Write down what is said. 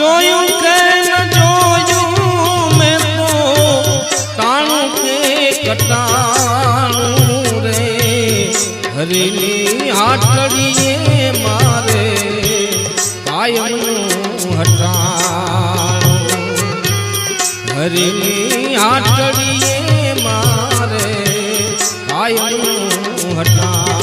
જોયું કે ન જોયું મેં તો તાણું કે કટાણું રે હરીની આટડીએ મારે કાયમનું હટાણું હરીની આટડીએ મારે કાયમનું હટાણું